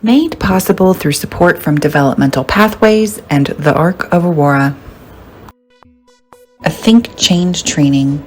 Made possible through support from Developmental Pathways and the Arc of Aurora. A Think Change training.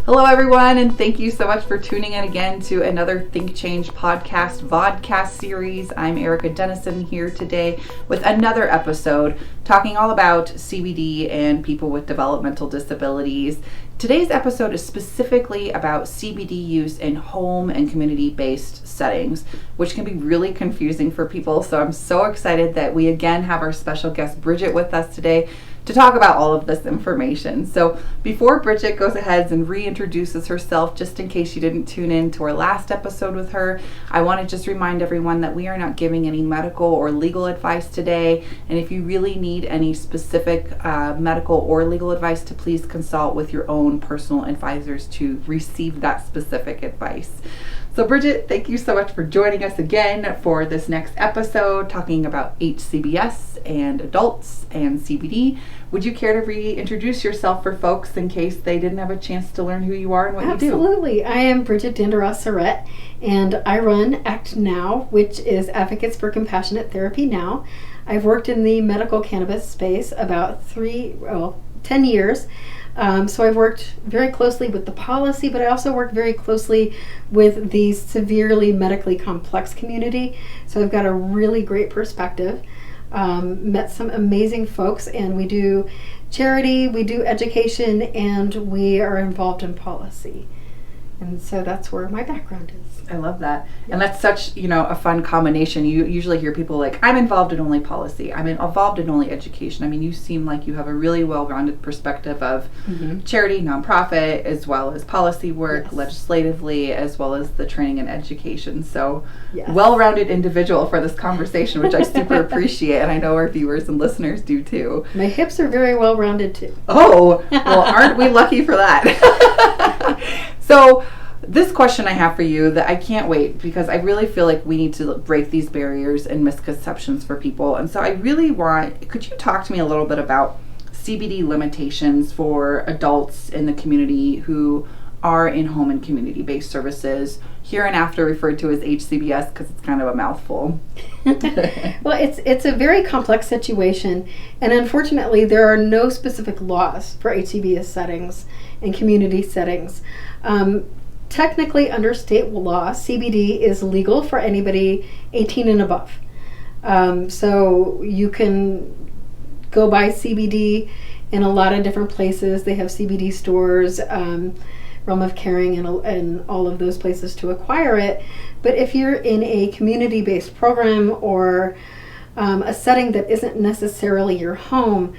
Hello, everyone, and thank you so much for tuning in again to another Think Change podcast vodcast series. I'm Erica Dennison here today with another episode talking all about CBD and people with developmental disabilities. Today's episode is specifically about CBD use in home and community-based settings, which can be really confusing for people. So I'm so excited that we again have our special guest Bridget with us today to talk about all of this information. So before Bridget goes ahead and reintroduces herself, just in case you didn't tune in to our last episode with her, I want to just remind everyone that we are not giving any medical or legal advice today. And if you really need any specific medical or legal advice, to please consult with your own personal advisors to receive that specific advice. So Bridget, thank you so much for joining us again for this next episode, talking about HCBS and adults and CBD. Would you care to reintroduce yourself for folks in case they didn't have a chance to learn who you are and what you do? Absolutely. I am Bridget Dandeross-Surrett, and I run ACT Now, which is Advocates for Compassionate Therapy Now. I've worked in the medical cannabis space about 10 years. So I've worked very closely with the policy, but I also work very closely with the severely medically complex community. So I've got a really great perspective. Met some amazing folks, and we do charity, we do education, and we are involved in policy. And so that's where my background is. I love that. Yeah. And that's such, a fun combination. You usually hear people like, I'm involved in only policy. I'm involved in only education. I mean, you seem like you have a really well-rounded perspective of charity, nonprofit, as well as policy work, yes, legislatively, as well as the training and education. So yes, well-rounded individual for this conversation, which I super appreciate. And I know our viewers and listeners do too. My hips are very well-rounded too. Oh, well, aren't we lucky for that? So this question I have for you that I can't wait, because I really feel like we need to break these barriers and misconceptions for people. And so I really could you talk to me a little bit about CBD limitations for adults in the community who are in home and community-based services, here and after referred to as HCBS because it's kind of a mouthful? Well, it's a very complex situation, and unfortunately there are no specific laws for HCBS settings and community settings. Technically, under state law, CBD is legal for anybody 18 and above. So you can go buy CBD in a lot of different places. They have CBD stores, Realm of Caring, and all of those places to acquire it. But if you're in a community-based program or a setting that isn't necessarily your home,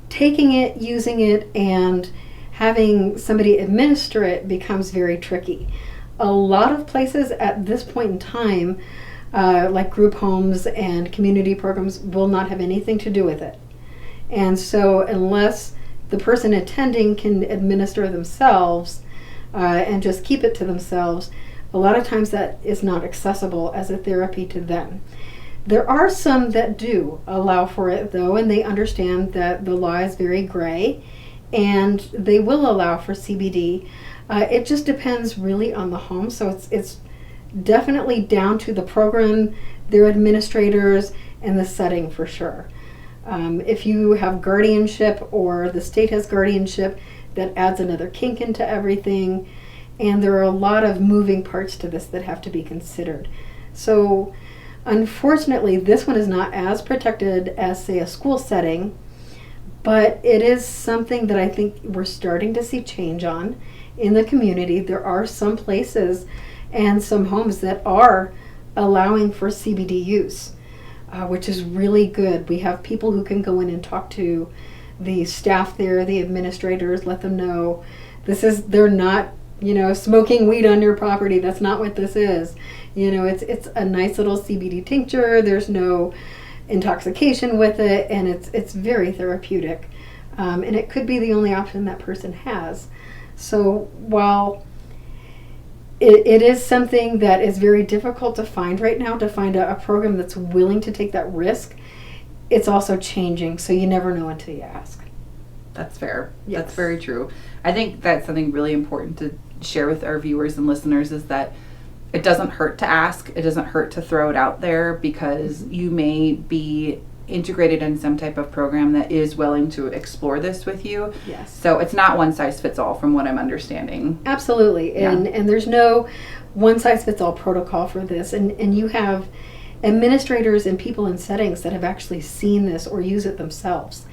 taking it, using it, and having somebody administer it becomes very tricky. A lot of places at this point in time, like group homes and community programs, will not have anything to do with it. And so unless the person attending can administer themselves and just keep it to themselves, a lot of times that is not accessible as a therapy to them. There are some that do allow for it, though, and they understand that the law is very gray, and they will allow for CBD. It just depends really on the home. So it's definitely down to the program, their administrators, and the setting for sure. If you have guardianship or the state has guardianship, that adds another kink into everything. And there are a lot of moving parts to this that have to be considered. So unfortunately, this one is not as protected as, say, a school setting. But it is something that I think we're starting to see change on in the community. There are some places and some homes that are allowing for CBD use, which is really good. We have people who can go in and talk to the staff there, the administrators, let them know they're not, smoking weed on your property. That's not what this is. It's a nice little CBD tincture. There's no intoxication with it, and it's very therapeutic, and it could be the only option that person has. So while it is something that is very difficult to find right now, to find a program that's willing to take that risk, it's also changing, so you never know until you ask. That's fair. Yes. That's very true. I think that's something really important to share with our viewers and listeners, is that it doesn't hurt to ask. It doesn't hurt to throw it out there, because you may be integrated in some type of program that is willing to explore this with you. Yes. So it's not one size fits all, from what I'm understanding. Absolutely. And there's no one size fits all protocol for this. And you have administrators and people in settings that have actually seen this or use it themselves.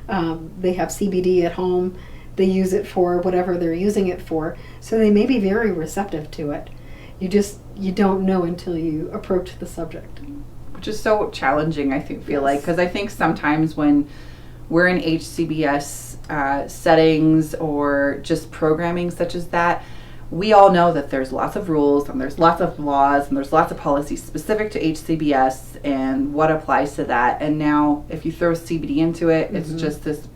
They have CBD at home. They use it for whatever they're using it for. So they may be very receptive to it. You don't know until you approach the subject. Which is so challenging, I feel like, because I think sometimes when we're in HCBS settings or just programming such as that, we all know that there's lots of rules and there's lots of laws and there's lots of policies specific to HCBS and what applies to that. And now if you throw CBD into it, it's just this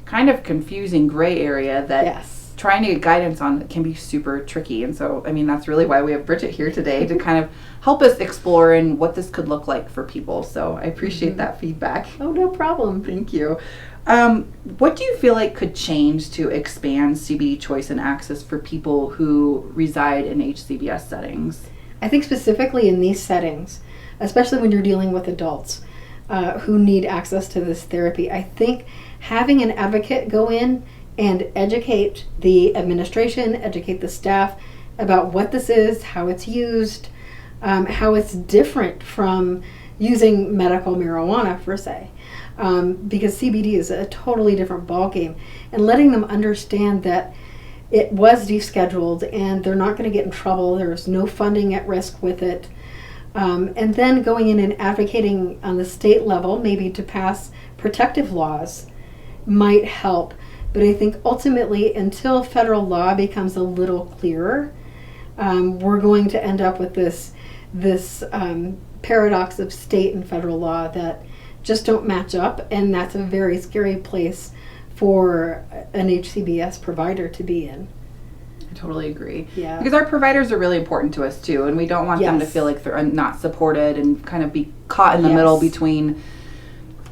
kind of confusing gray area that trying to get guidance on can be super tricky. And so, I mean, that's really why we have Bridget here today, to kind of help us explore and what this could look like for people. So I appreciate that feedback. Oh, no problem. Thank you. What do you feel like could change to expand CBD choice and access for people who reside in HCBS settings? I think specifically in these settings, especially when you're dealing with adults who need access to this therapy, I think having an advocate go in and educate the administration, educate the staff about what this is, how it's used, how it's different from using medical marijuana per se. Because CBD is a totally different ballgame, and letting them understand that it was descheduled and they're not going to get in trouble, there's no funding at risk with it, and then going in and advocating on the state level maybe to pass protective laws might help. But I think ultimately, until federal law becomes a little clearer, we're going to end up with this paradox of state and federal law that just don't match up, and that's a very scary place for an HCBS provider to be in. I totally agree. Yeah. Because our providers are really important to us too, and we don't want them to feel like they're not supported and kind of be caught in the middle between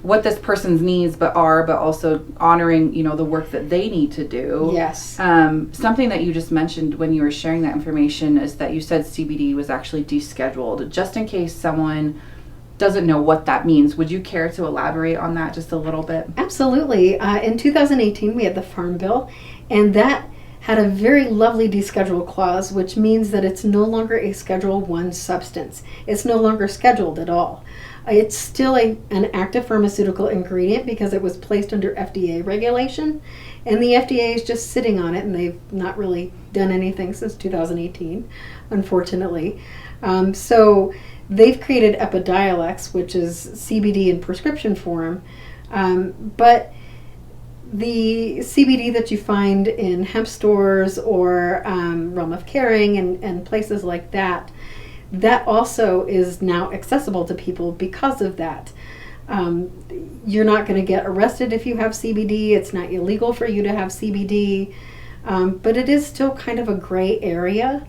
what this person's needs but also honoring, the work that they need to do. Yes. Something that you just mentioned when you were sharing that information is that you said CBD was actually descheduled. Just in case someone doesn't know what that means, would you care to elaborate on that just a little bit? Absolutely. In 2018, we had the Farm Bill, and that had a very lovely deschedule clause, which means that it's no longer a Schedule I substance. It's no longer scheduled at all. It's still an active pharmaceutical ingredient because it was placed under FDA regulation, and the FDA is just sitting on it, and they've not really done anything since 2018, unfortunately. So they've created Epidiolex, which is CBD in prescription form, but the CBD that you find in hemp stores or Realm of Caring and places like that, that also is now accessible to people because of that. You're not going to get arrested if you have CBD. It's not illegal for you to have CBD, but it is still kind of a gray area,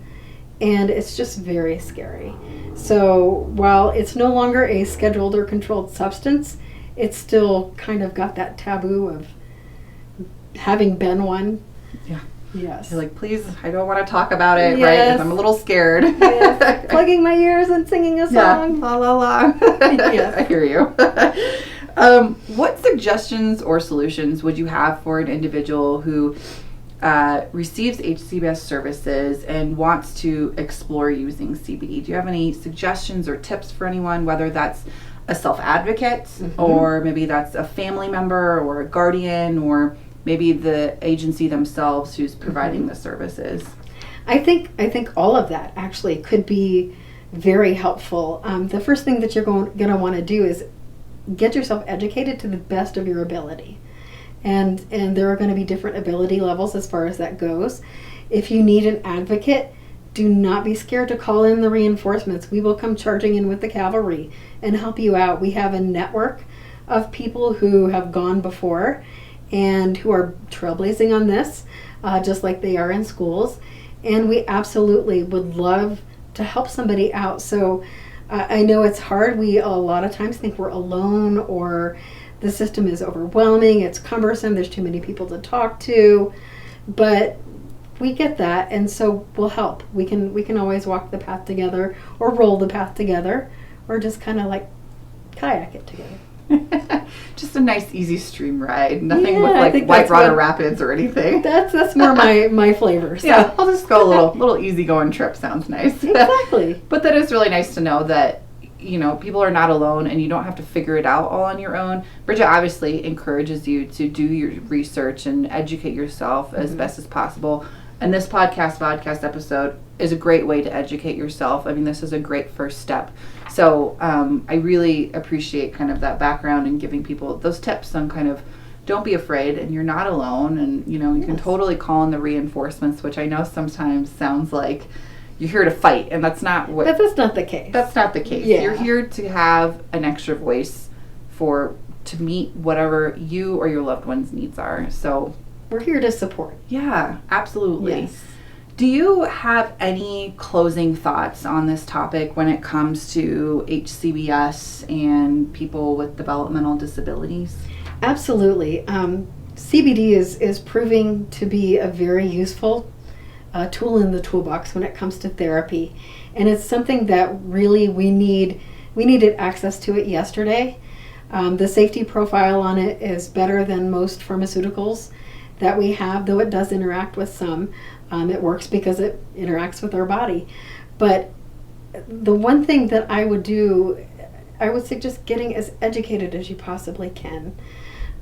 and it's just very scary. So while it's no longer a scheduled or controlled substance, it's still kind of got that taboo of having been one. Yeah. Yes. You're like, please, I don't want to talk about it, Yes. right? Because I'm a little scared. Yes. Plugging my ears and singing a song. La la la. Yes. I hear you. What suggestions or solutions would you have for an individual who receives HCBS services and wants to explore using CBD? Do you have any suggestions or tips for anyone, whether that's a self-advocate or maybe that's a family member or a guardian or maybe the agency themselves who's providing the services? I think all of that actually could be very helpful. The first thing that you're going to want to do is get yourself educated to the best of your ability. And there are going to be different ability levels as far as that goes. If you need an advocate, do not be scared to call in the reinforcements. We will come charging in with the cavalry and help you out. We have a network of people who have gone before and who are trailblazing on this, just like they are in schools. And we absolutely would love to help somebody out. So I know it's hard. We a lot of times think we're alone, or the system is overwhelming, it's cumbersome, there's too many people to talk to. But we get that, and so we'll help. We can always walk the path together, or roll the path together, or just kind of like kayak it together. Just a nice, easy stream ride. Nothing Yeah, I with think like that's Whiterada Rapids or anything. That's more my flavor. So. Yeah, I'll just go a little easygoing trip. Sounds nice. Exactly. But that is really nice to know that, people are not alone and you don't have to figure it out all on your own. Bridget obviously encourages you to do your research and educate yourself as best as possible. And this vodcast episode is a great way to educate yourself. I mean, this is a great first step. So I really appreciate kind of that background and giving people those tips on kind of don't be afraid and you're not alone. And, you can totally call in the reinforcements, which I know sometimes sounds like you're here to fight. And that's not what... But that's not the case. That's not the case. Yeah. You're here to have an extra voice to meet whatever you or your loved one's needs are. So... We're here to support. Yeah, absolutely. Yes. Do you have any closing thoughts on this topic when it comes to HCBS and people with developmental disabilities? Absolutely. CBD is proving to be a very useful tool in the toolbox when it comes to therapy. And it's something that really we needed access to it yesterday. The safety profile on it is better than most pharmaceuticals that we have, though it does interact with some. It works because it interacts with our body. But the one thing that I would do, I would suggest getting as educated as you possibly can.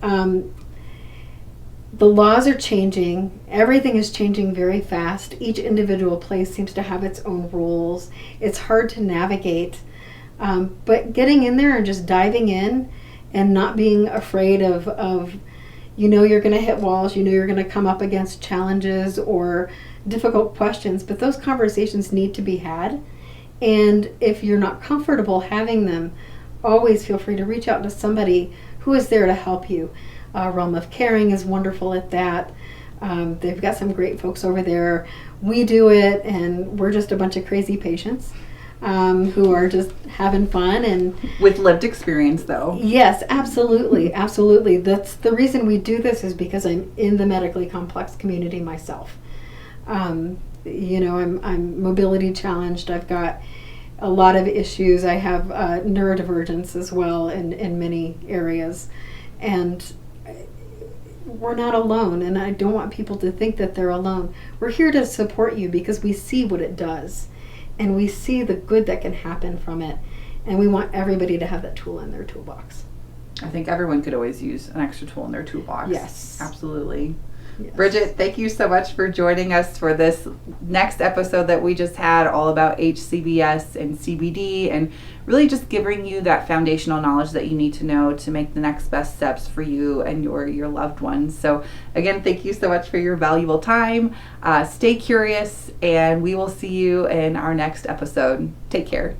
The laws are changing. Everything is changing very fast. Each individual place seems to have its own rules. It's hard to navigate. But getting in there and just diving in and not being afraid of you're going to hit walls, you're going to come up against challenges or difficult questions, but those conversations need to be had. And if you're not comfortable having them, always feel free to reach out to somebody who is there to help you. Realm of Caring is wonderful at that. They've got some great folks over there. We do it, and we're just a bunch of crazy patients who are just having fun. And with lived experience, though. Yes, absolutely, absolutely. That's the reason we do this, is because I'm in the medically complex community myself. I'm mobility challenged. I've got a lot of issues. I have neurodivergence as well in many areas, and we're not alone, and I don't want people to think that they're alone. We're here to support you because we see what it does, and we see the good that can happen from it, and we want everybody to have that tool in their toolbox. I think everyone could always use an extra tool in their toolbox. Yes. Absolutely. Yes. Bridget, thank you so much for joining us for this next episode that we just had, all about HCBS and CBD, and really just giving you that foundational knowledge that you need to know to make the next best steps for you and your loved ones. So again, thank you so much for your valuable time. Stay curious, and we will see you in our next episode. Take care.